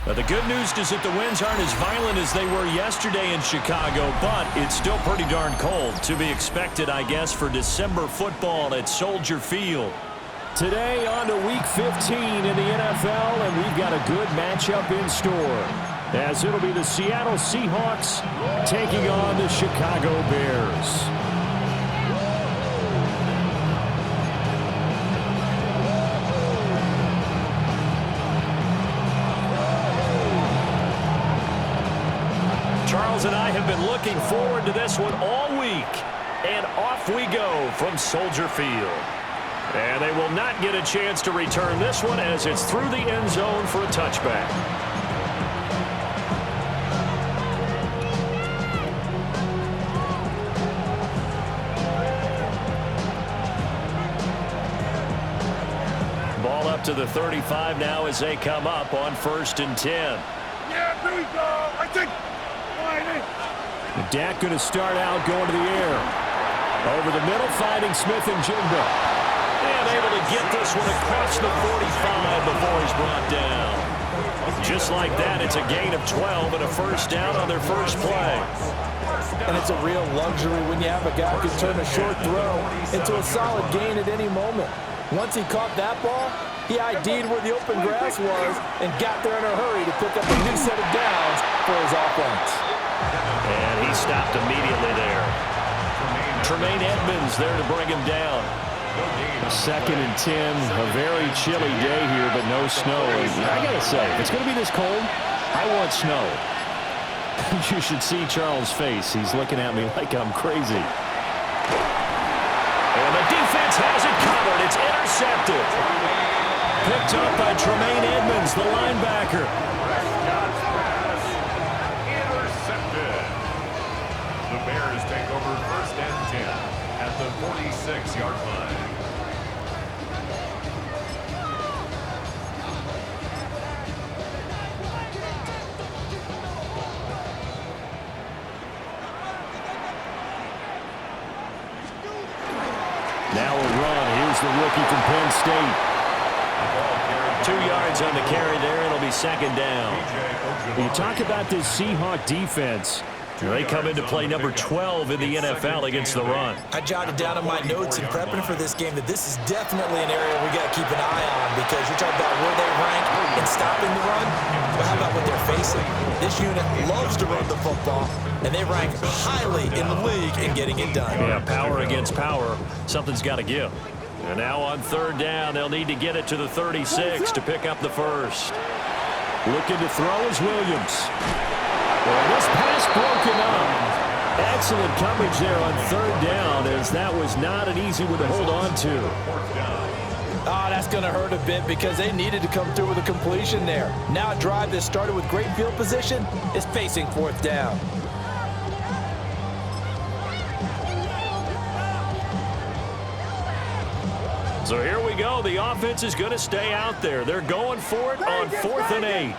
But the good news is that the winds aren't as violent as they were yesterday in Chicago, but it's still pretty darn cold. To be expected, I guess, for December football at Soldier Field. Today on to Week 15 in the NFL, and we've got a good matchup in store, as it'll be the Seattle Seahawks taking on the Chicago Bears. Charles and I have been looking forward to this one all week. And off we go from Soldier Field. And they will not get a chance to return this one as it's through the end zone for a touchback. Ball up to the 35 now as they come up on 1st and 10. Yeah, here we go. I think. Dak going to start out going to the air. Over the middle, finding Smith and Jigba. And able to get this one across the 45 before he's brought down. Just like that, it's a gain of 12 and a first down on their first play. And it's a real luxury when you have a guy who can turn a short throw into a solid gain at any moment. Once he caught that ball, he ID'd where the open grass was and got there in a hurry to pick up a new set of downs for his offense. And he stopped immediately there. Tremaine Edmonds there to bring him down. 2nd and 10, a very chilly day here, but no snow. I got to say, if it's going to be this cold, I want snow. You should see Charles' face. He's looking at me like I'm crazy. And the defense has it covered. It's intercepted. Picked up by Tremaine Edmonds, the linebacker. The Bears take over 1st and 10 at the 46-yard line. Now a run. Here's the rookie from Penn State. 2 yards on the carry there. It'll be 2nd down. You talk about this Seahawk defense. They come into play number 12 in the NFL against the run. I jotted down in my notes in prepping for this game that this is definitely an area we got to keep an eye on, because you're talking about where they rank in stopping the run. But how about what they're facing? This unit loves to run the football, and they rank highly in the league in getting it done. Yeah, power against power. Something's got to give. And now on 3rd down, they'll need to get it to the 36 to pick up the first. Looking to throw is Williams. Well, this pass broken up. Excellent coverage there on 3rd down, as that was not an easy one to hold on to. Oh, that's going to hurt a bit because they needed to come through with a completion there. Now a drive that started with great field position is facing 4th down. So here we go. The offense is going to stay out there. They're going for it on 4th and 8.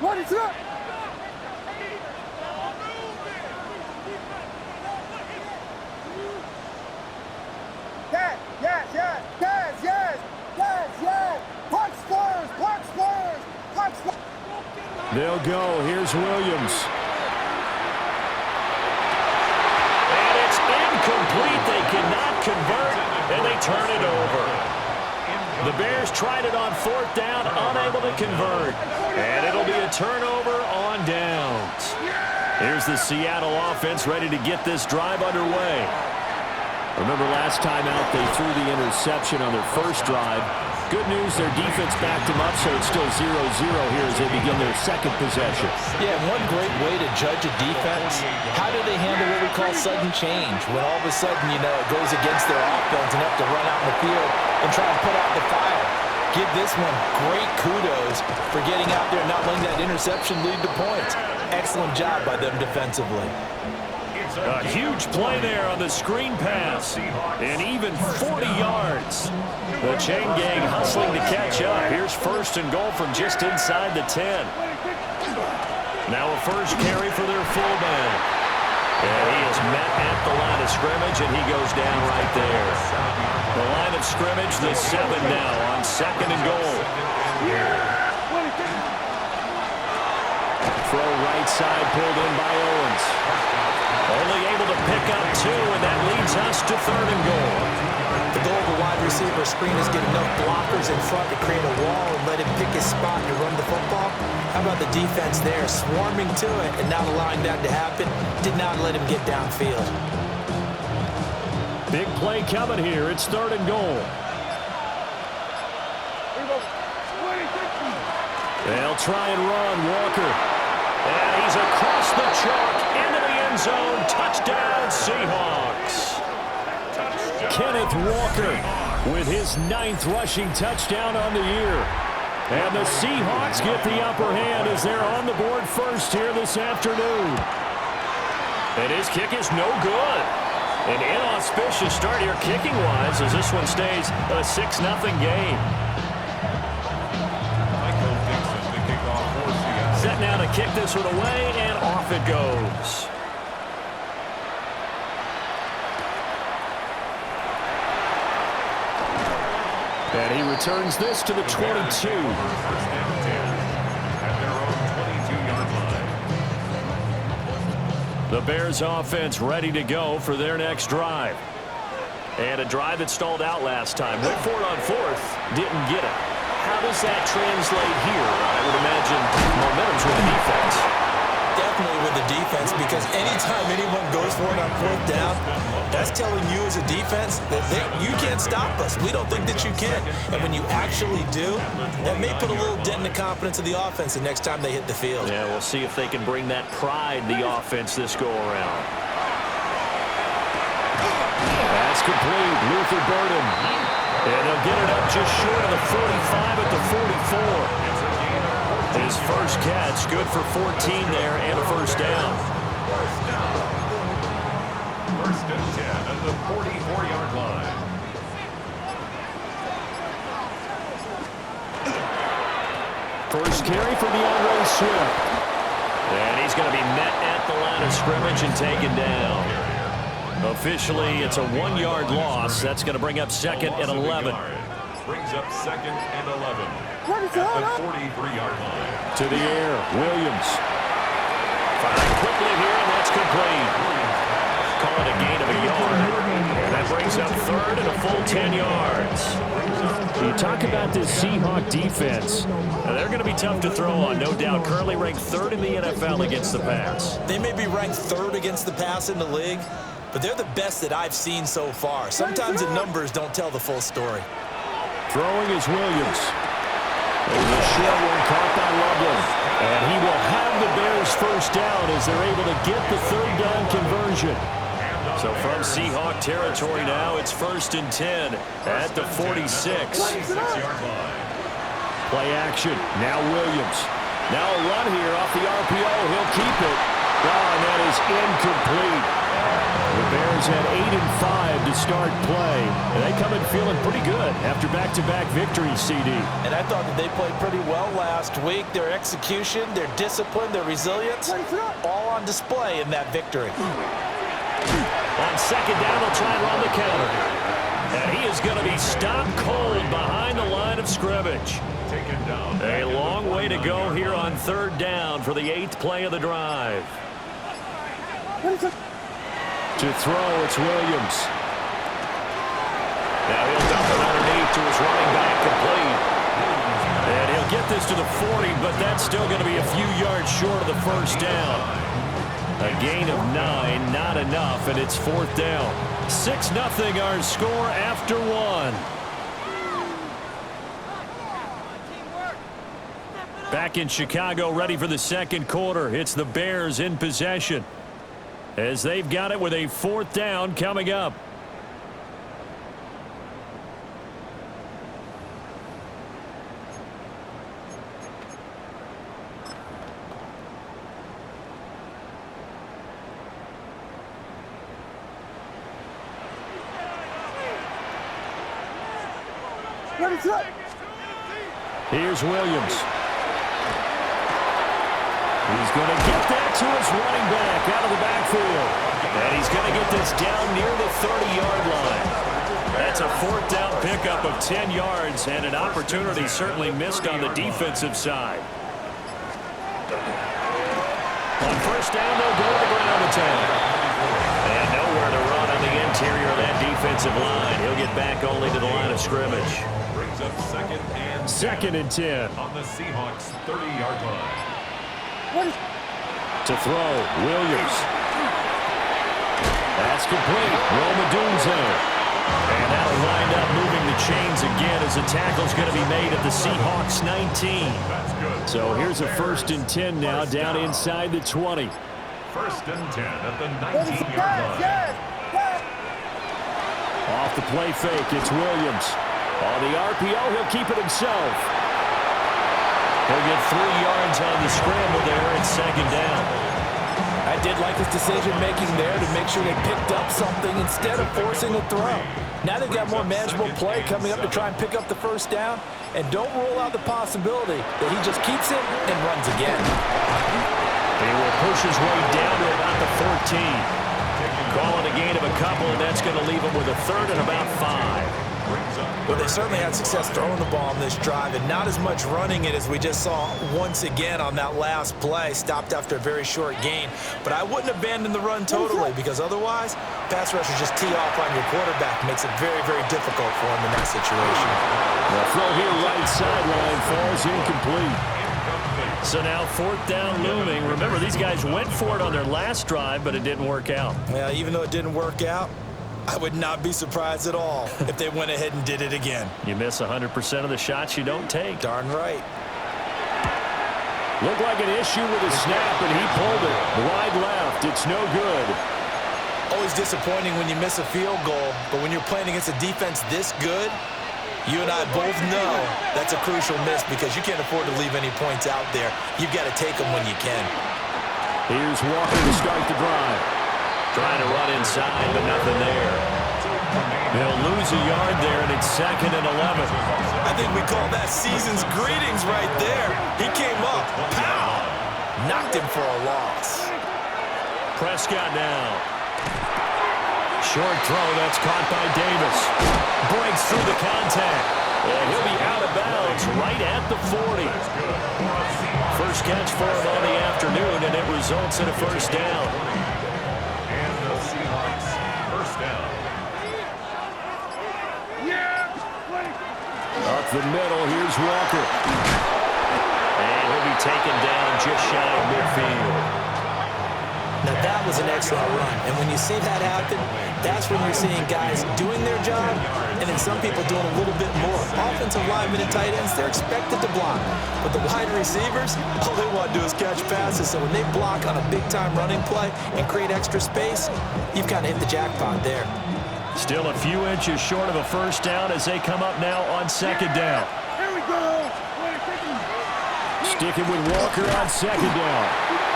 What is up? They'll go. Here's Williams. And it's incomplete. They cannot convert, and they turn it over. The Bears tried it on 4th down, unable to convert. And it'll be a turnover on downs. Here's the Seattle offense ready to get this drive underway. Remember last time out, they threw the interception on their first drive. Good news, their defense backed them up, so it's still 0-0 here as they begin their second possession. Yeah, one great way to judge a defense, how do they handle what we call sudden change? When all of a sudden, you know, it goes against their offense and have to run out in the field and try and put out the fire. Give this one great kudos for getting out there and not letting that interception lead to points. Excellent job by them defensively. A huge play there on the screen pass, and even 40 yards. The chain gang hustling to catch up. Here's first and goal from just inside the 10. Now a first carry for their fullback. And he is met at the line of scrimmage, and he goes down right there. The line of scrimmage, the 7 now on second and goal. Throw right side pulled in by Owens. Only able to pick up 2, and that leads us to third and goal. The goal of a wide receiver screen is get enough blockers in front to create a wall and let him pick his spot and run the football. How about the defense there, swarming to it and not allowing that to happen? Did not let him get downfield. Big play coming here. It's third and goal. They'll try and run, Walker. And he's across the chalk into the end zone. Touchdown, Seahawks. Kenneth Walker with his 9th rushing touchdown on the year. And the Seahawks get the upper hand as they're on the board first here this afternoon. And his kick is no good. An inauspicious start here kicking-wise as this one stays a 6-0 game. Set now to kick this one away, and off it goes. And he returns this to the 22. The Bears offense ready to go for their next drive. And a drive that stalled out last time. Went for it on 4th, didn't get it. How does that translate here? I would imagine momentum's with the defense. Definitely with the defense, because anytime anyone goes for it on 4th down, that's telling you as a defense that you can't stop us. We don't think that you can. And when you actually do, that may put a little dent in the confidence of the offense the next time they hit the field. Yeah, we'll see if they can bring that pride to the offense this go-around. That's complete. Luther Burden. And they'll get it up just short of the 45 at the 44. His first catch, good for 14 there and a first down. First and 10 at the 44-yard line. First carry for DeAndre Swift. And he's going to be met at the line of scrimmage and taken down. Officially, it's a 1-yard loss. That's going to bring up second and 11. Brings up second and 11 at the 43-yard line. To the air, Williams. Firing quickly here, and that's complete. Call it a gain of a yard. And that brings up third and a full 10 yards. You talk about this Seahawk defense. Now, they're going to be tough to throw on, no doubt. Currently ranked 3rd in the NFL against the pass. They may be ranked 3rd against the pass in the league, but they're the best that I've seen so far. Sometimes the numbers don't tell the full story. Throwing is Williams. There's a short one caught by Loveland. And he will have the Bears first down as they're able to get the 3rd down conversion. So from Seahawk territory now, it's first and 10 at the 46. Play action. Now Williams. Now a run here off the RPO. He'll keep it. Oh, and that is incomplete. The Bears had 8 and 5 to start play, and they come in feeling pretty good after back-to-back victories, CD. And I thought that they played pretty well last week. Their execution, their discipline, their resilience, all on display in that victory. On second down, they'll try and run the counter. And he is going to be stopped cold behind the line of scrimmage. A long way to go here on 3rd down for the 8th play of the drive. To throw, it's Williams. Now he'll dump it underneath to his running back, complete. And he'll get this to the 40, but that's still going to be a few yards short of the first down. A gain of 9, not enough, and it's 4th down. 6-0 our score after 1. Back in Chicago, ready for the second quarter. It's the Bears in possession as they've got it with a 4th down coming up. Here's Williams. He's going to get that to his running back out of the backfield. And he's going to get this down near the 30-yard line. That's a 4th down pickup of 10 yards and an opportunity certainly missed on the defensive side. On 1st down, they'll go to the ground attack. And nowhere to run on the interior of that defensive line. He'll get back only to the line of scrimmage. Brings up 2nd and 10 on the Seahawks 30-yard line. To throw, Williams. That's complete. Romadunzo. And that'll wind up moving the chains again as the tackle's going to be made at the Seahawks 19. So here's a 1st and 10 now down inside the 20. 1st and 10 at the 19-yard line. Off the play fake, it's Williams. On the RPO, he'll keep it himself. He'll get 3 yards on the scramble there at 2nd down. I did like his decision-making there to make sure they picked up something instead of forcing a throw. Now they've got more manageable play coming up to try and pick up the 1st down, and don't rule out the possibility that he just keeps it and runs again. He will push his way down to about the 14. Calling a gain of a couple, and that's going to leave him with a 3rd and about 5. Well, they certainly had success throwing the ball on this drive and not as much running it as we just saw once again on that last play. Stopped after a very short gain. But I wouldn't abandon the run totally because otherwise, pass rushers just tee off on your quarterback. Makes it very, very difficult for him in that situation. The throw here right sideline falls incomplete. So now 4th down looming. Remember, these guys went for it on their last drive, but it didn't work out. Yeah, even though it didn't work out, I would not be surprised at all if they went ahead and did it again. You miss 100% of the shots you don't take. Darn right. Looked like an issue with his snap, and he pulled it. Wide left. It's no good. Always disappointing when you miss a field goal, but when you're playing against a defense this good, you and I both know that's a crucial miss because you can't afford to leave any points out there. You've got to take them when you can. Here's Walker to start the drive. Trying to run inside, but nothing there. They'll lose a yard there, and it's 2nd and 11. I think we call that season's greetings right there. He came up, pow! Knocked him for a loss. Prescott now. Short throw, that's caught by Davis. Breaks through the contact. And he'll be out of bounds right at the 40. First catch for him on the afternoon, and it results in a 1st down. Up the middle, here's Walker. And he'll be taken down just shy of midfield. Now that was an excellent run, and when you see that happen, that's when you're seeing guys doing their job, and then some people doing a little bit more. Offensive linemen and tight ends, they're expected to block. But the wide receivers, all they want to do is catch passes, so when they block on a big-time running play and create extra space, you've kind of hit the jackpot there. Still a few inches short of a 1st down as they come up now on 2nd down. Here we go. Sticking with Walker on 2nd down.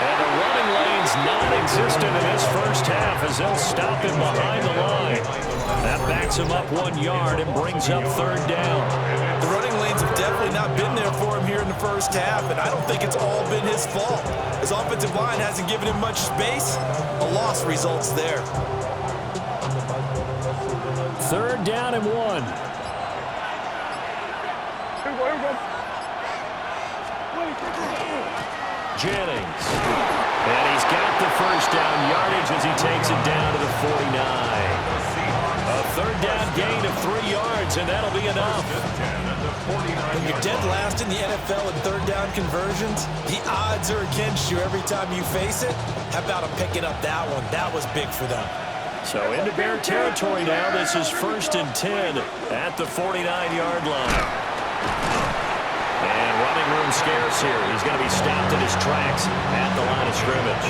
And the running lane's non-existent in this 1st half as they'll stop him behind the line. That backs him up 1 yard and brings up 3rd down. The running lanes have definitely not been there for him here in the 1st half, and I don't think it's all been his fault. His offensive line hasn't given him much space. A loss results there. 3rd down and 1. Here we go. Jennings. And he's got the 1st down yardage as he takes it down to the 49. A 3rd down gain of 3 yards, and that'll be enough. When you're dead last in the NFL in 3rd down conversions, the odds are against you every time you face it. How about him picking up that one? That was big for them. So into Bear territory now. This is 1st and 10 at the 49-yard line. And running room scarce here. He's going to be stopped in his tracks at the line of scrimmage.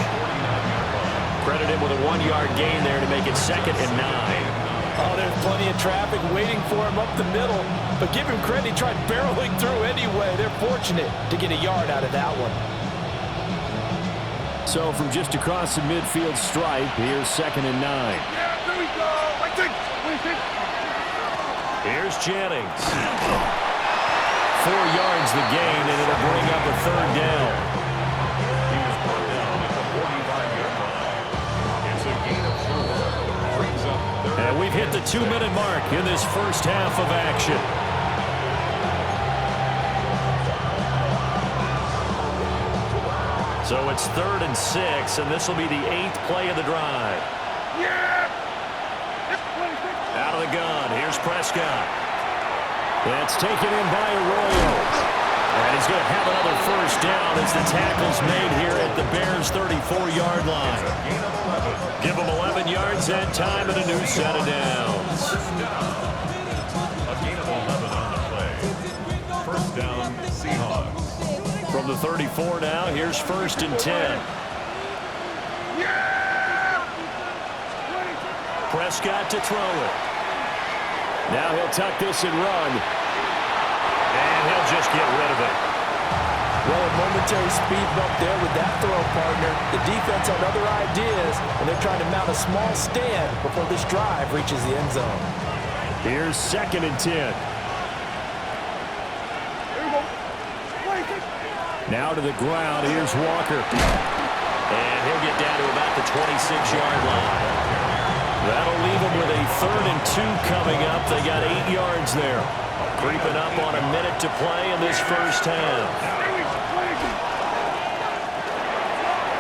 Credit him with a 1-yard gain there to make it 2nd and 9. Oh, there's plenty of traffic waiting for him up the middle. But give him credit, he tried barreling through anyway. They're fortunate to get a yard out of that one. So from just across the midfield stripe, here's 2nd and 9. Yeah, there we go. Wait. Here's Jennings. 4 yards the gain, and it'll bring up a 3rd down. He was brought down at the 45-yard line. It's a gain of 4. Brings up 3rd. And we've hit the 2-minute mark in this first half of action. So it's 3rd and 6, and this will be the 8th play of the drive. Yeah. Out of the gun, here's Prescott. That's taken in by Arroyo. And he's going to have another first down as the tackle's made here at the Bears' 34-yard line. Give them 11 yards that time and a new set of downs. A gain of 11 on the play. First down, Seahawks. From the 34 now, here's 1st and 10. Prescott to throw it. Now he'll tuck this and run. And he'll just get rid of it. Well, a momentary speed bump there with that throw, partner. The defense had other ideas, and they're trying to mount a small stand before this drive reaches the end zone. Here's 2nd and 10. Now to the ground. Here's Walker. And he'll get down to about the 26-yard line. That'll leave him with a 3rd and 2 coming up. They got 8 yards there. Creeping up on a minute to play in this first half.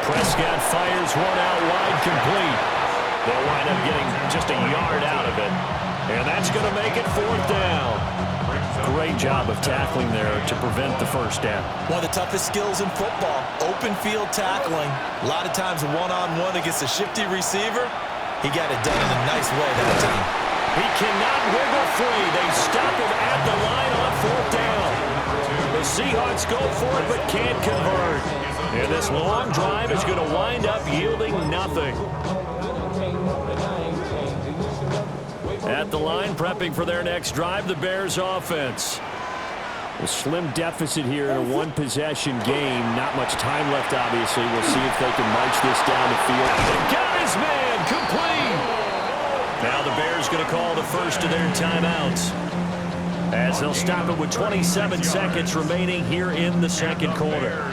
Prescott fires one out wide, complete. They'll wind up getting just a yard out of it. And that's going to make it 4th down. Great job of tackling there to prevent the first down. One of the toughest skills in football, open field tackling. A lot of times one-on-one against a shifty receiver. He got it done in a nice way that time. He cannot wiggle free. They stop him at the line on 4th down. The Seahawks go for it but can't convert. And this long drive is going to wind up yielding nothing. At the line, prepping for their next drive, the Bears offense. A slim deficit here in a one-possession game. Not much time left, obviously. We'll see if they can march this down the field. They got his man, complete. Now the Bears going to call the first of their timeouts, as they'll stop it with 27 seconds remaining here in the second quarter.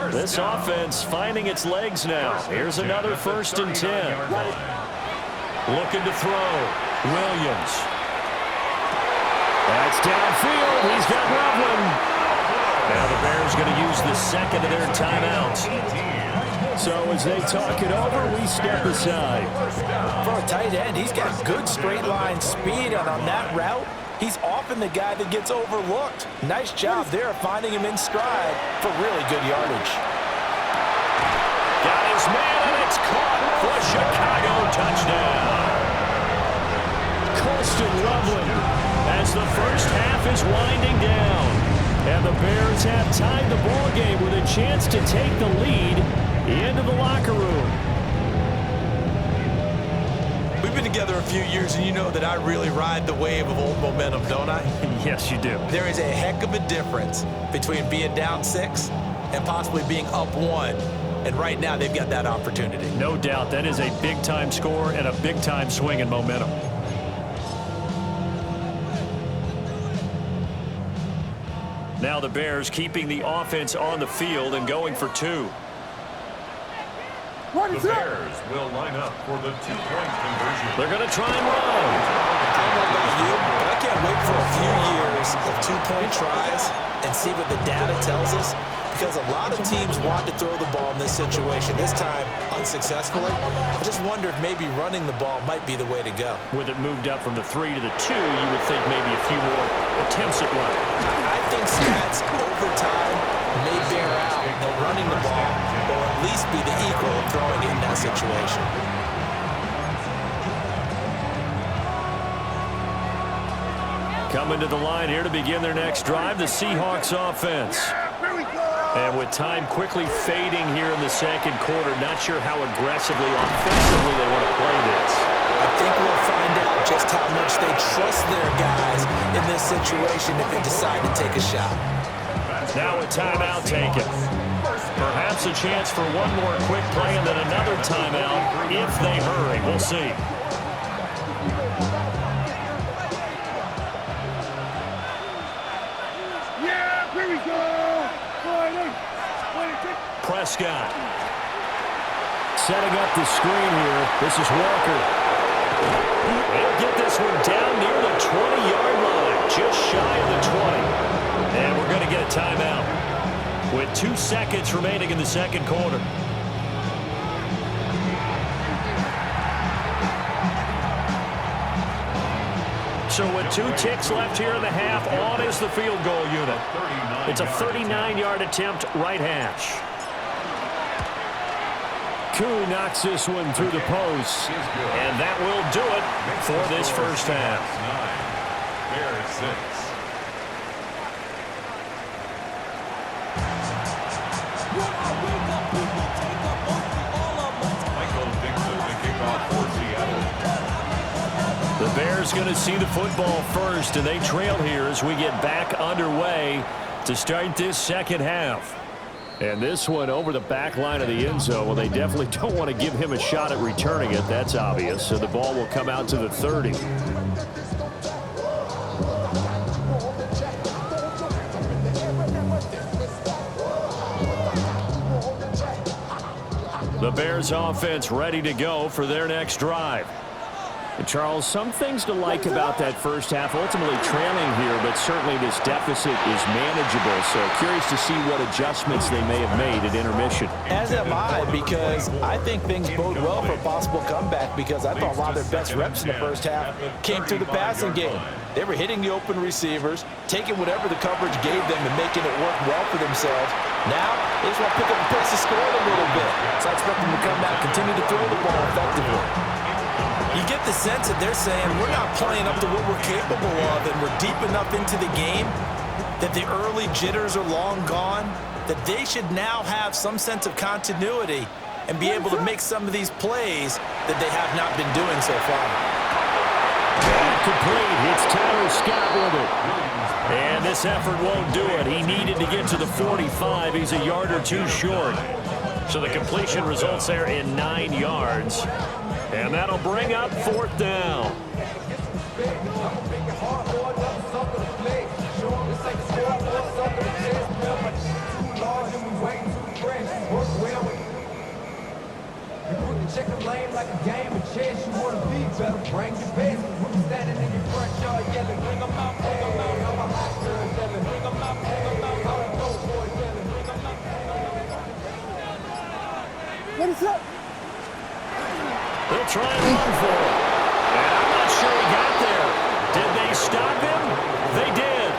This offense finding its legs now. Here's another 1st and 10. Looking to throw. Williams. That's downfield. He's got Loveland. Now the Bears going to use the second of their timeouts. So as they talk it over, we step aside. For a tight end, he's got good straight line speed, and on that route, he's often the guy that gets overlooked. Nice job there finding him in stride for really good yardage. Got his man, and it's caught for a Chicago touchdown. Colston Loveland as the first half is winding down. And the Bears have tied the ball game with a chance to take the lead into the locker room. We've been together a few years, and you know that I really ride the wave of old momentum, don't I? Yes, you do. There is a heck of a difference between being down 6 and possibly being up 1. And right now, they've got that opportunity. No doubt. That is a big-time score and a big-time swing in momentum. Now the Bears keeping the offense on the field and going for 2. The Bears will line up for the 2-point conversion. They're going to try and run. I don't know about you, but I can't wait for a few years of 2-point tries and see what the data tells us, because a lot of teams want to throw the ball in this situation, this time unsuccessfully. I just wonder if maybe running the ball might be the way to go. With it moved up from the 3 to the 2, you would think maybe a few more attempts at running. I think stats over time may bear out that running the ball will at least be the equal of throwing it in that situation. Coming to the line here to begin their next drive, the Seahawks offense. And with time quickly fading here in the second quarter, not sure how aggressively, offensively they want to play this. I think we'll find out just how much they trust their guys in this situation if they decide to take a shot. Now a timeout taken. Perhaps a chance for one more quick play and then another timeout if they hurry. We'll see. Yeah, here we go. Prescott. Setting up the screen here. This is Walker. They'll get this one down near the 20-yard line. Just shy of the 20. And we're going to get a timeout with 2 seconds remaining in the second quarter. So with 2 ticks left here in the half, on is the field goal unit. It's a 39-yard attempt, right hash. Koo knocks this one through the post. And that will do it for this first half. Bears 6. The Bears going to see the football first, and they trail here as we get back underway to start this second half. And this one over the back line of the end zone. Well, they definitely don't want to give him a shot at returning it. That's obvious. So the ball will come out to the 30. The Bears offense ready to go for their next drive. And Charles, some things to like about that first half. Ultimately trailing here, but certainly this deficit is manageable. So curious to see what adjustments they may have made at intermission. As am I, because I think things bode well for a possible comeback, because I thought a lot of their best reps in the first half came through the passing game. They were hitting the open receivers, taking whatever the coverage gave them and making it work well for themselves. Now, they just want to pick up the pace of scoring a little bit. So I expect them to come back, continue to throw the ball effectively. You get the sense that they're saying, we're not playing up to what we're capable of, and we're deep enough into the game that the early jitters are long gone, that they should now have some sense of continuity and be able to make some of these plays that they have not been doing so far. Complete. It's Tyler Scott with it. And this effort won't do it. He needed to get to the 45. He's a yard or 2 short. So the completion results there in 9 yards. And that'll bring up 4th down. Check the lane like a game of chess. You want to be better, bring your best. We're standing in your front yard yelling, bring them out, bring them out. I'm a hot girl yelling, bring them out, bring them out. How we go, boys yelling, bring them out, bring them out. What is up? They'll try and run for it. And I'm not sure he got there. Did they stop him? They did.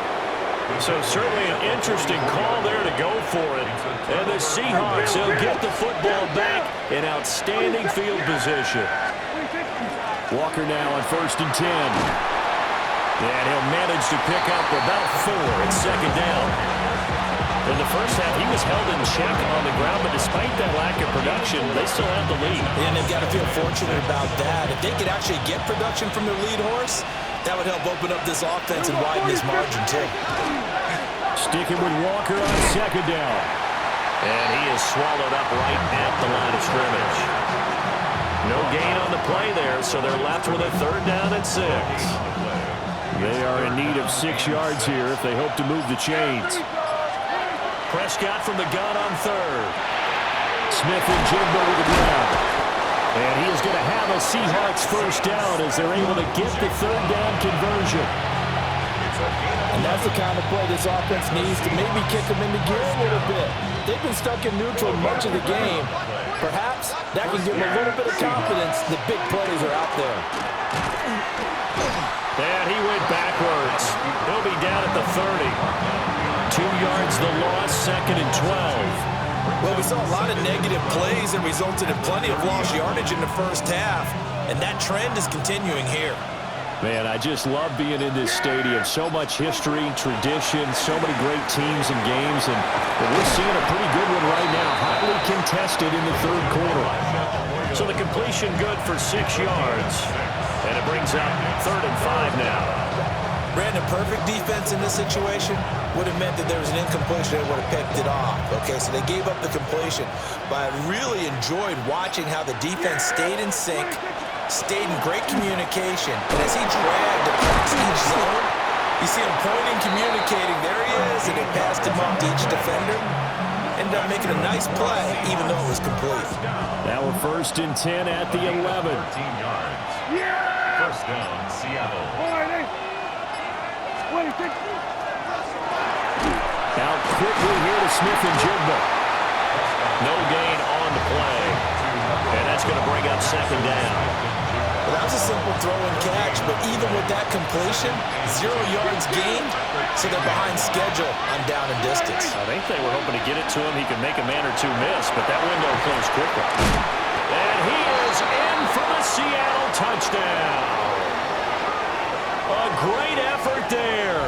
So certainly an interesting call there to go for it. And the Seahawks will get the football back in outstanding field position. Walker now on 1st and 10. And he'll manage to pick up about 4 at 2nd down. In the first half, he was held in check on the ground, but despite that lack of production, they still have the lead. And they've got to feel fortunate about that. If they could actually get production from their lead horse, that would help open up this offense and widen this margin, too. Sticking with Walker on 2nd down. And he is swallowed up right at the line of scrimmage. No gain on the play there, so they're left with a 3rd down and 6. They are in need of 6 yards here if they hope to move the chains. Prescott from the gun on 3rd. Smith and Jigba with the ground. And he is going to have a Seahawks 1st down as they're able to get the 3rd down conversion. And that's the kind of play this offense needs to maybe kick them into gear a little bit. They've been stuck in neutral much of the game. Perhaps that can give them a little bit of confidence that big plays are out there. And he went backwards. He'll be down at the 30. 2 yards the loss, 2nd and 12. Well, we saw a lot of negative plays that resulted in plenty of lost yardage in the first half, and that trend is continuing here. Man, I just love being in this stadium. So much history, tradition, so many great teams and games, and we're seeing a pretty good one right now. Highly contested in the third quarter. So the completion good for 6 yards, and it brings up 3rd and 5 now. Brandon, perfect defense in this situation would have meant that there was an incompletion and would have picked it off. Okay, so they gave up the completion, but I really enjoyed watching how the defense stayed in sync, stayed in great communication, and as he dragged across each zone, you see him pointing, communicating, there he is, and he passed him off to each defender. Ended up making a nice play, even though it was complete. Now we're 1st and 10 at the 11. 13 yards. First down, Seattle. Out quickly here to Smith-Njigba. No gain on the play, and that's going to bring up 2nd down. Well, that was a simple throw and catch, but even with that completion, 0 yards gained, so they're behind schedule on down and distance. I think they were hoping to get it to him. He could make a man or two miss, but that window closed quickly. And he is in for the Seattle touchdown. A great effort there.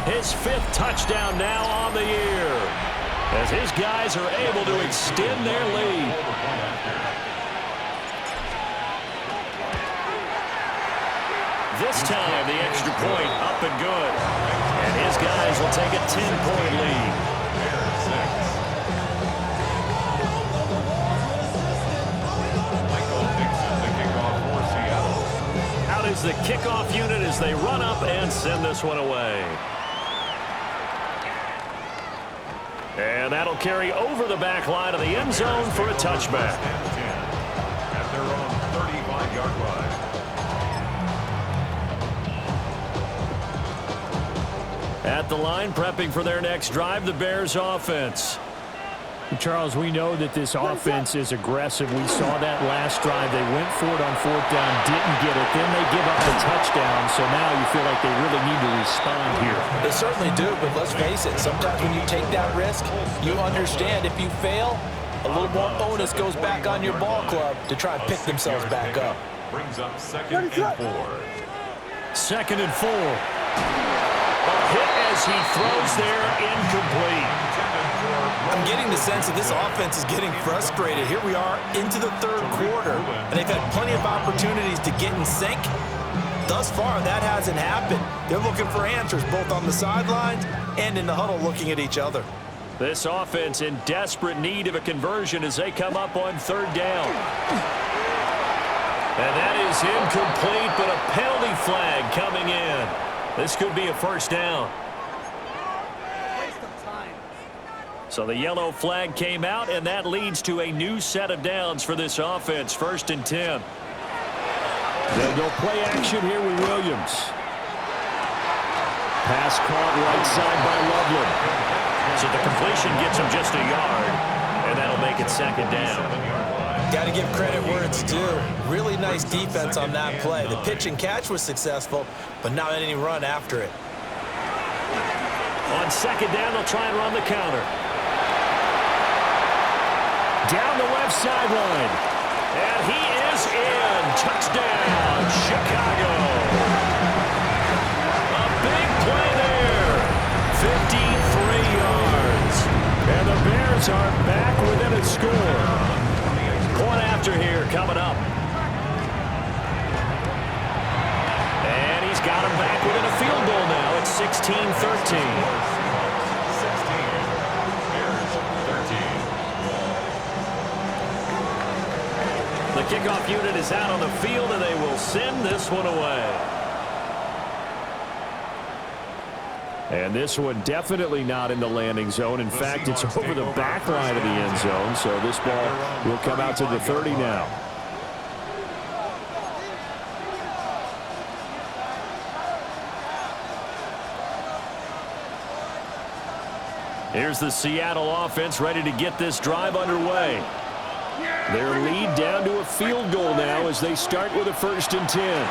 His 5th touchdown now on the year, as his guys are able to extend their lead. This time, the extra point up and good. And his guys will take a 10-point lead. Out is the kickoff unit as they run up and send this one away. And that'll carry over the back line of the end zone for a touchback. At their own 35-yard line. At the line, prepping for their next drive, the Bears offense. Charles, we know that this offense is aggressive. We saw that last drive. They went for it on 4th down, didn't get it. Then they give up the touchdown, so now you feel like they really need to respond here. They certainly do, but let's face it, sometimes when you take that risk, you understand if you fail, a little more onus goes back on your ball club to try and pick themselves back up. Brings up 2nd and 4. 2nd and 4. A hit as he throws there, incomplete. I'm getting the sense that this offense is getting frustrated. Here we are into the 3rd quarter, and they've had plenty of opportunities to get in sync. Thus far, that hasn't happened. They're looking for answers both on the sidelines and in the huddle looking at each other. This offense in desperate need of a conversion as they come up on 3rd down. And that is incomplete, but a penalty flag coming in. This could be a 1st down. So the yellow flag came out, and that leads to a new set of downs for this offense. 1st and 10. They'll go play action here with Williams. Pass caught right side by Loveland. So the completion gets him just a yard, and that'll make it 2nd down. Got to give credit where it's due. Really nice defense on that play. The pitch and catch was successful, but not any run after it. On 2nd down, they'll try and run the counter. Down the left sideline. And he is in. Touchdown, Chicago. A big play there. 53 yards. And the Bears are back within a score. Point after here coming up. And he's got him back within a field goal now. It's 16-13. The kickoff unit is out on the field, and they will send this one away. And this one definitely not in the landing zone. In fact, it's over the back line of the end zone, so this ball will come out to the 30 now. Here's the Seattle offense ready to get this drive underway. Their lead down to a field goal now as they start with a 1st and 10.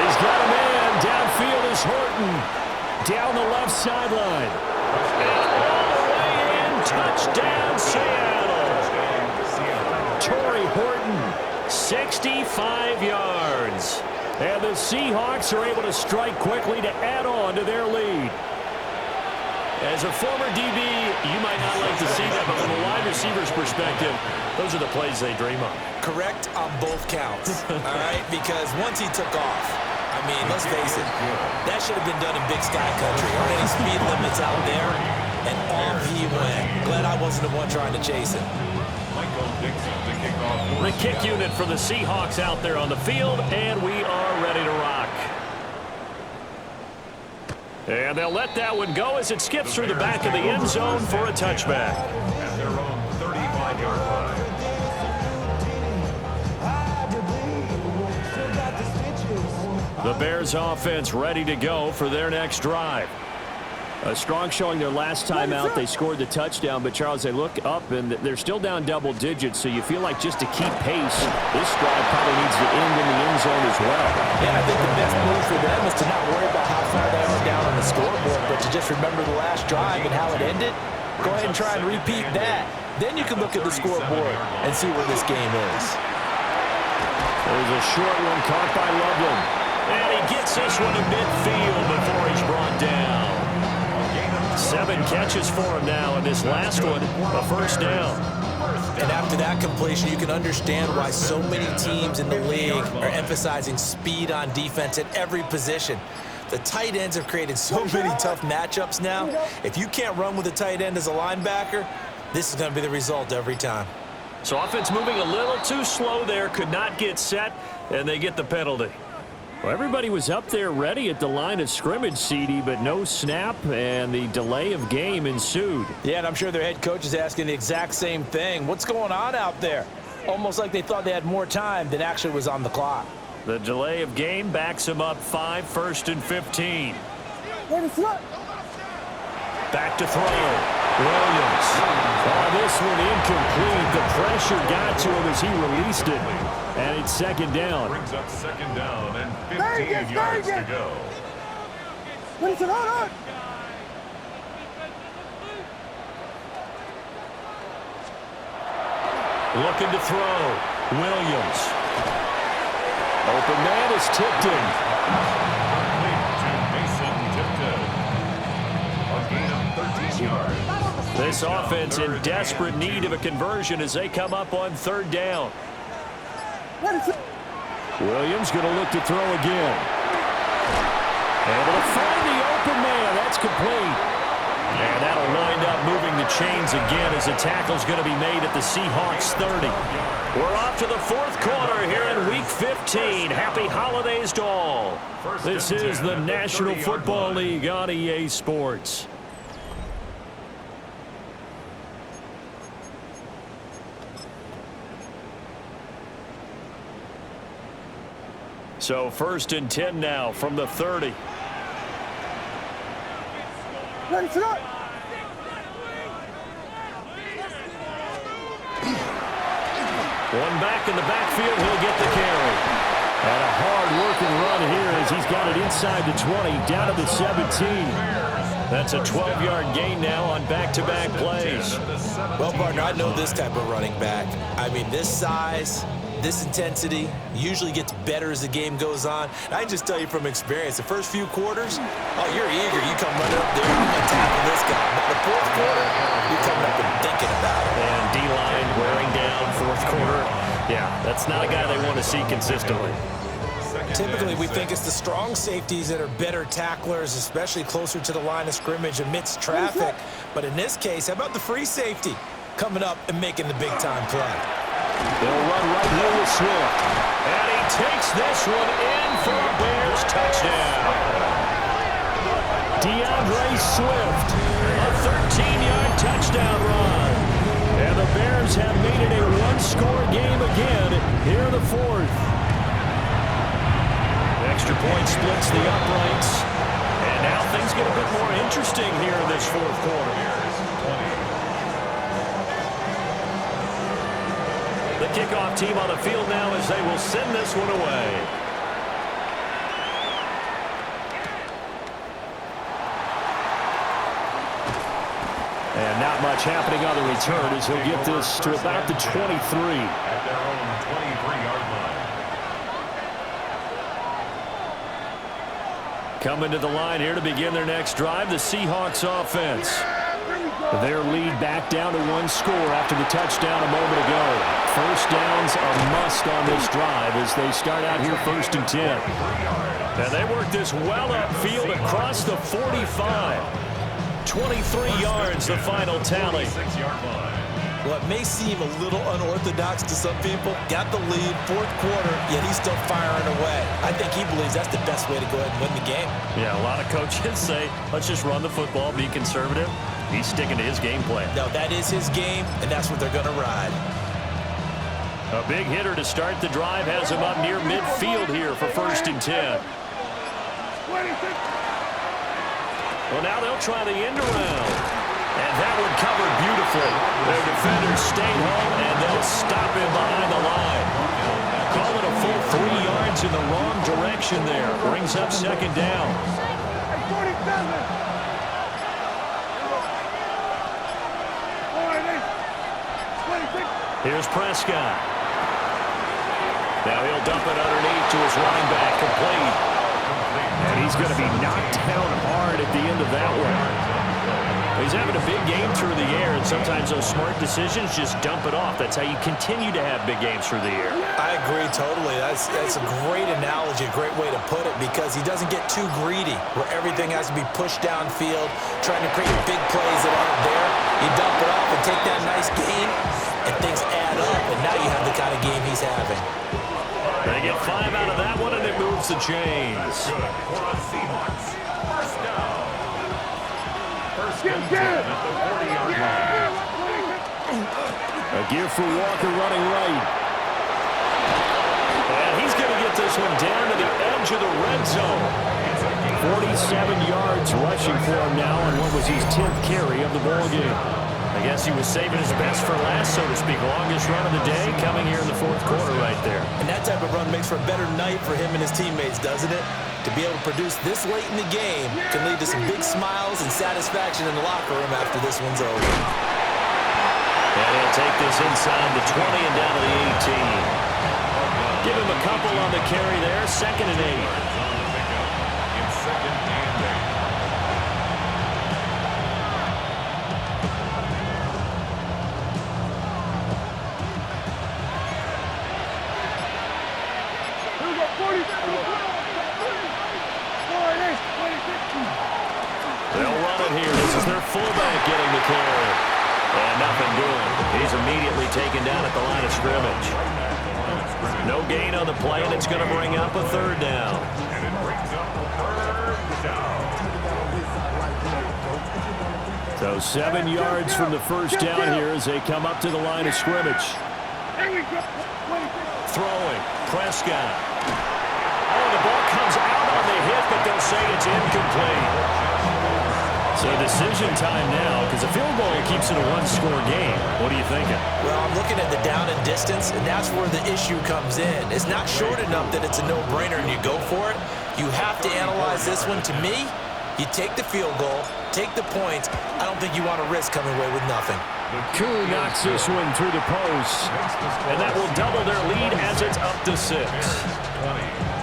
He's got a man. Downfield is Horton. Down the left sideline. And all the way in. Touchdown, Seattle. Torrey Horton. 65 yards. And the Seahawks are able to strike quickly to add on to their lead. As a former DB, you might not like to see that, but from a wide receiver's perspective, those are the plays they dream of. Correct on both counts, all right? Because once he took off, I mean, let's face it, that should have been done in Big Sky Country. Aren't any speed limits out there? And off he went. Glad I wasn't the one trying to chase him. The kick unit for the Seahawks out there on the field, and we are ready to rock. And they'll let that one go as it skips through the back of the end zone for a touchback. At their own 35-yard line. The Bears offense ready to go for their next drive. A strong showing their last time out. They scored the touchdown, but Charles, they look up and they're still down double digits, so you feel like just to keep pace, this drive probably needs to end in the end zone as well. Yeah, I think the best move for them is to not worry about how far they are down on the scoreboard, but to just remember the last drive and how it ended. Go ahead and try and repeat that. Then you can look at the scoreboard and see where this game is. There's a short one caught by Loveland. And he gets this one to midfield before he's brought down. 7 catches for him now, and this last one, a first down. And after that completion, you can understand why so many teams in the league are emphasizing speed on defense at every position. The tight ends have created so many tough matchups now. If you can't run with a tight end as a linebacker, this is going to be the result every time. So offense moving a little too slow there, could not get set, and they get the penalty. Well, everybody was up there ready at the line of scrimmage, CD, but no snap, and the delay of game ensued. Yeah, and I'm sure their head coach is asking the exact same thing. What's going on out there? Almost like they thought they had more time than actually was on the clock. The delay of game backs them up 5, 1st and 15. Back to throw. Williams. Oh, this one incomplete. The pressure got to him as he released it. And it's second down. Brings up second down and 15 yards to go. Looking to throw. Williams. Open man is tipped in. Mason Tipton. A gain of 13 yards. This offense in desperate need of a conversion as they come up on 3rd down. Williams going to look to throw again. Able to find the open man. That's complete. And that'll wind up moving the chains again as the tackle's going to be made at the Seahawks 30. We're off to the 4th quarter here in Week 15. Happy holidays to all. This is the National Football League on EA Sports. So 1st and 10 now from the 30. One back in the backfield, he'll get the carry. And a hard-working run here as he's got it inside the 20, down to the 17. That's a 12-yard gain now on back-to-back plays. Well, partner, I know this type of running back. I mean, this size, this intensity usually gets better as the game goes on. And I can just tell you from experience, the first few quarters, oh, you're eager. You come running up there and tackle this guy. By the 4th quarter, you're coming up and thinking about it. And D-line wearing down 4th quarter. Yeah, that's not a guy they want to see consistently. Typically, we think it's the strong safeties that are better tacklers, especially closer to the line of scrimmage amidst traffic. But in this case, how about the free safety coming up and making the big-time play? They'll run right here with Swift. And he takes this one in for a Bears touchdown. DeAndre Swift, a 13-yard touchdown run. And the Bears have made it a one-score game again here in the 4th. Extra point splits the uprights. And now things get a bit more interesting here in this 4th quarter. The kickoff team on the field now as they will send this one away. And not much happening on the return as he'll get this to about the 23. At their own 23-yard line. Coming to the line here to begin their next drive, the Seahawks offense. Their lead back down to 1 score after the touchdown a moment ago. First down's a must on this drive as they start out here 1st and 10. And they work this well upfield across the 45. 23 yards, the final tally. Well, it may seem a little unorthodox to some people. Got the lead, 4th quarter, yet he's still firing away. I think he believes that's the best way to go ahead and win the game. Yeah, a lot of coaches say, let's just run the football, be conservative. He's sticking to his game plan. No, that is his game, and that's what they're going to ride. A big hitter to start the drive has him up near midfield here for 1st and 10. Well, now they'll try the end around. And that one covered beautifully. Their defenders stayed home, and they'll stop him behind the line. Call it a full 3 yards in the wrong direction there. Brings up 2nd down. Here's Prescott. Now he'll dump it underneath to his running back, complete. And he's going to be knocked down hard at the end of that one. He's having a big game through the air, and sometimes those smart decisions just dump it off. That's how you continue to have big games through the air. I agree totally. That's a great analogy, a great way to put it, because he doesn't get too greedy where everything has to be pushed downfield, trying to create big plays that aren't there. You dump it off and take that nice gain, and things add up, and now you have the kind of game he's having. They get 5 out of that one, and it moves the chains. A give for Walker running right. And he's going to get this one down to the edge of the red zone. 47 yards rushing for him now on what was his 10th carry of the ball game. I guess he was saving his best for last, so to speak. Longest run of the day coming here in the 4th quarter right there. And that type of run makes for a better night for him and his teammates, doesn't it? To be able to produce this late in the game can lead to some big smiles and satisfaction in the locker room after this one's over. And he'll take this inside the 20 and down to the 18. Give him a couple on the carry there, 2nd and 8. They'll run it here. This is their fullback getting the carry. And nothing doing. He's immediately taken down at the line of scrimmage. No gain on the play, and it's going to bring up a 3rd down. And it brings up a 3rd down. So 7 yards from the 1st down here as they come up to the line of scrimmage. Throwing. Prescott. Oh, the ball comes out on the hit, but they'll say it's incomplete. So decision time now, because a field goal keeps it a 1-score game. What are you thinking? Well, I'm looking at the down and distance, and that's where the issue comes in. It's not short enough that it's a no-brainer and you go for it. You have to analyze this one. To me, you take the field goal, take the points. I don't think you want to risk coming away with nothing. Koo knocks this one through the post. And that will double their lead as it's up to 6.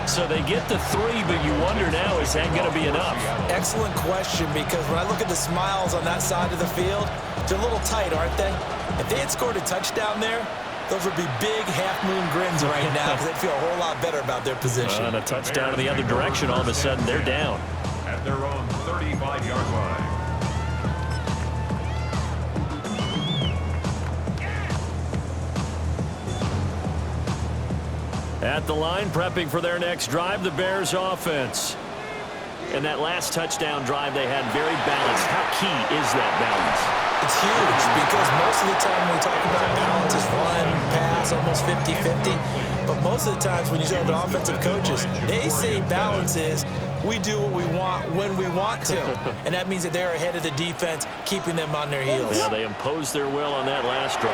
So they get the 3, but you wonder now, is that going to be enough? Excellent question, because when I look at the smiles on that side of the field, they're a little tight, aren't they? If they had scored a touchdown there, those would be big half-moon grins right now because they'd feel a whole lot better about their position. And a touchdown in the other direction, all of a sudden they're down. At their own 35-yard line. At the line, prepping for their next drive, the Bears offense. And that last touchdown drive they had very balanced. How key is that balance? It's huge because most of the time when we talk about balance is run, pass, almost 50-50. But most of the times when you talk to offensive coaches, they say balance is we do what we want when we want to. And that means that they're ahead of the defense, keeping them on their heels. Yeah, they imposed their will on that last drive.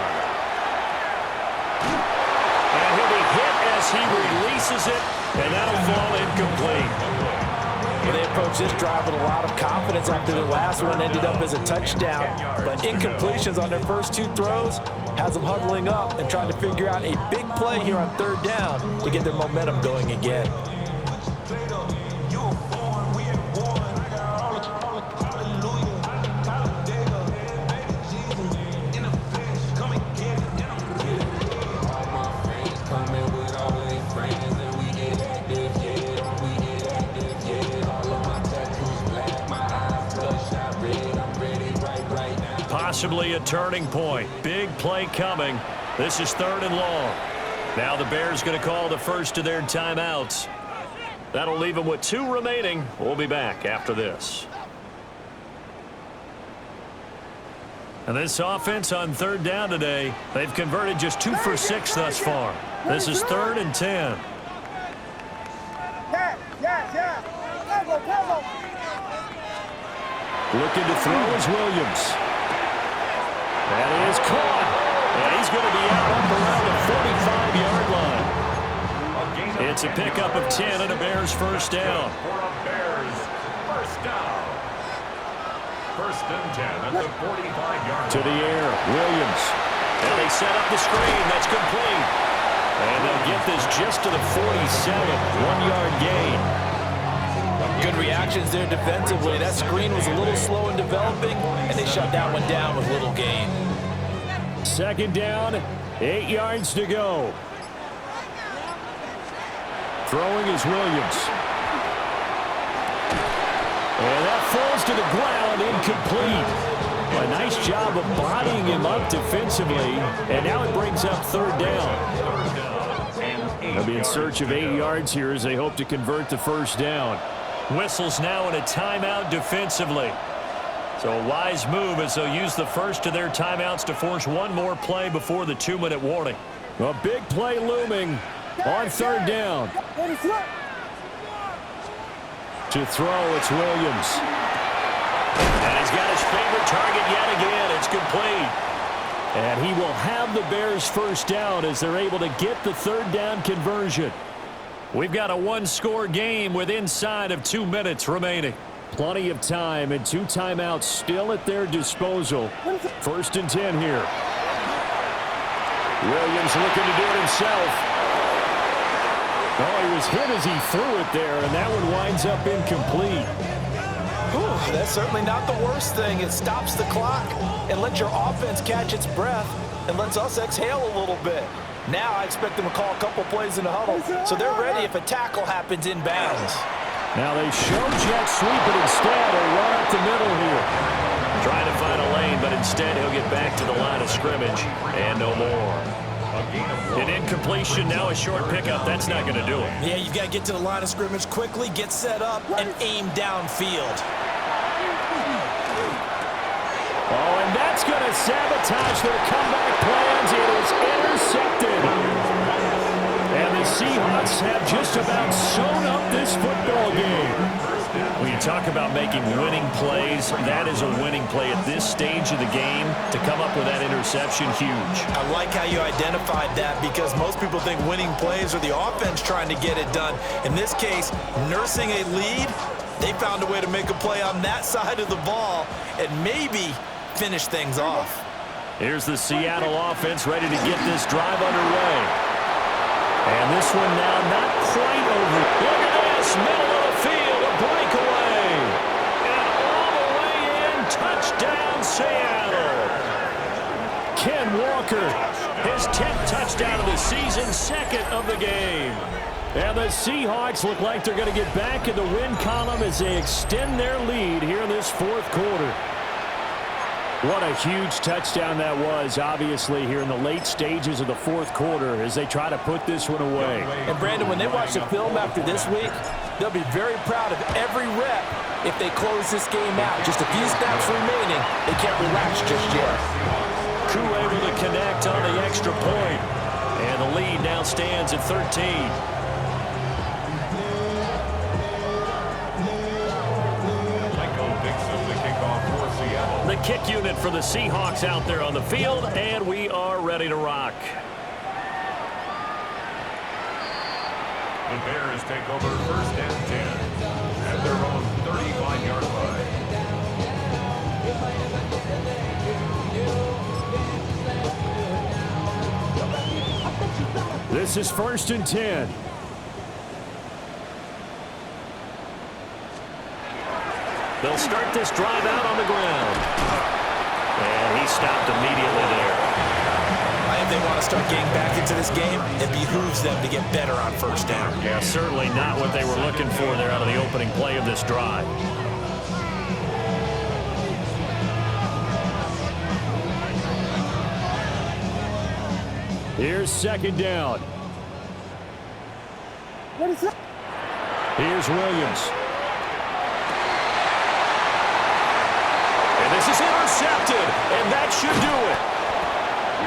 And he'll be hit as he releases it, and that'll fall incomplete. Well, they approached this drive with a lot of confidence after the last one ended up as a touchdown. But incompletions on their first 2 throws has them huddling up and trying to figure out a big play here on 3rd down to get their momentum going again. possibly a turning point. Big play coming. This is 3rd and long. Now the Bears going to call the first of their timeouts. That'll leave them with 2 remaining. We'll be back after this. And this offense on 3rd down today, they've converted just 2 for 6 thus far. This is 3rd and 10. Looking to throw is Williams. That is caught. And he's going to be out up around the 45-yard line. It's a pickup of 10 and a Bears first down. First and 10 at the 45-yard line. To the air, Williams. And they set up the screen. That's complete. And they'll get this just to the 47. 1-yard gain. Good reactions there defensively. That screen was a little slow in developing, and they shut that one down with little gain. 2nd down, 8 yards to go. Throwing is Williams. And that falls to the ground, incomplete. A nice job of bodying him up defensively, and now it brings up 3rd down. They'll be in search of 8 yards here as they hope to convert the first down. Whistles now in a timeout defensively. So a wise move as they'll use the first of their timeouts to force one more play before the 2-minute warning. A big play looming on 3rd down. To throw, it's Williams. And he's got his favorite target yet again. It's complete. And he will have the Bears first down as they're able to get the 3rd down conversion. We've got a 1-score game with inside of 2 minutes remaining. Plenty of time and 2 timeouts still at their disposal. 1st and 10 here. Williams looking to do it himself. Oh, he was hit as he threw it there, and that one winds up incomplete. Whew, that's certainly not the worst thing. It stops the clock and lets your offense catch its breath and lets us exhale a little bit. Now I expect them to call a couple plays in the huddle, so they're ready if a tackle happens inbounds. Now they show jet sweep, but instead a run up the middle here. Trying to find a lane, but instead he'll get back to the line of scrimmage and no more. An incompletion, now a short pickup. That's not going to do it. Yeah, you've got to get to the line of scrimmage quickly, get set up, and aim downfield. Oh, and that's going to sabotage their comeback plans. It is intercepted. And the Seahawks have just about sewn up this football game. When you talk about making winning plays, that is a winning play at this stage of the game. To come up with that interception, huge. I like how you identified that because most people think winning plays are the offense trying to get it done. In this case, nursing a lead, they found a way to make a play on that side of the ball and maybe finish things off. Here's the Seattle offense ready to get this drive underway. And this one now not quite over. Look at this, middle of the field, a breakaway. And all the way in, touchdown Seattle. Ken Walker, his 10th touchdown of the season, 2nd of the game. And the Seahawks look like they're going to get back in the win column as they extend their lead here in this 4th quarter. What a huge touchdown that was, obviously, here in the late stages of the 4th quarter as they try to put this one away. And, Brandon, when they watch the film after this week, they'll be very proud of every rep if they close this game out. Just a few snaps remaining. They can't relax just yet. Crew able to connect on the extra point. And the lead now stands at 13. The kick unit for the Seahawks out there on the field, and we are ready to rock. The Bears take over 1st and 10 at their own 35-yard line. This is 1st and 10. They'll start this drive out on the ground. And he stopped immediately there. If they want to start getting back into this game, it behooves them to get better on 1st down. Yeah, certainly not what they were looking for there out of the opening play of this drive. Here's second down. What is that? Here's Williams. And this is intercepted, and that should do it.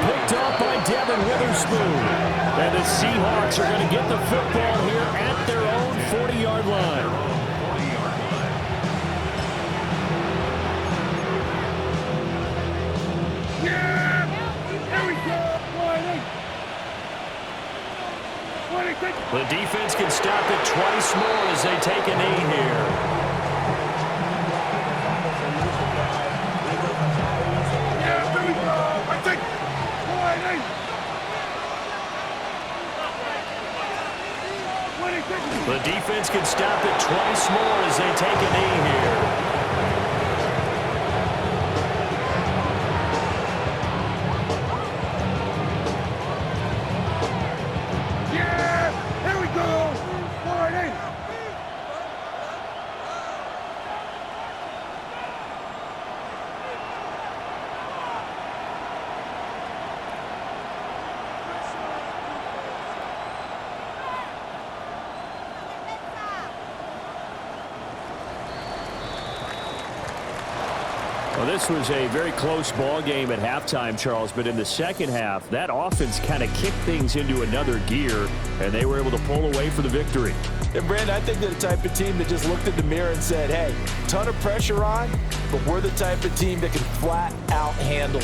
Picked off by Devin Witherspoon. And the Seahawks are going to get the football here at their own 40-yard line. Yeah! Here we go! 20. The defense can stop it twice more as they take a knee here. Yeah, here we go! I think 20. The defense can stop it twice more as they take a knee here. Yeah! Here we go! 40. Well, this was a very close ball game at halftime, Charles, but in the second half, that offense kind of kicked things into another gear, and they were able to pull away for the victory. And, Brandon, I think they're the type of team that just looked in the mirror and said, hey, ton of pressure on, but we're the type of team that can flat out handle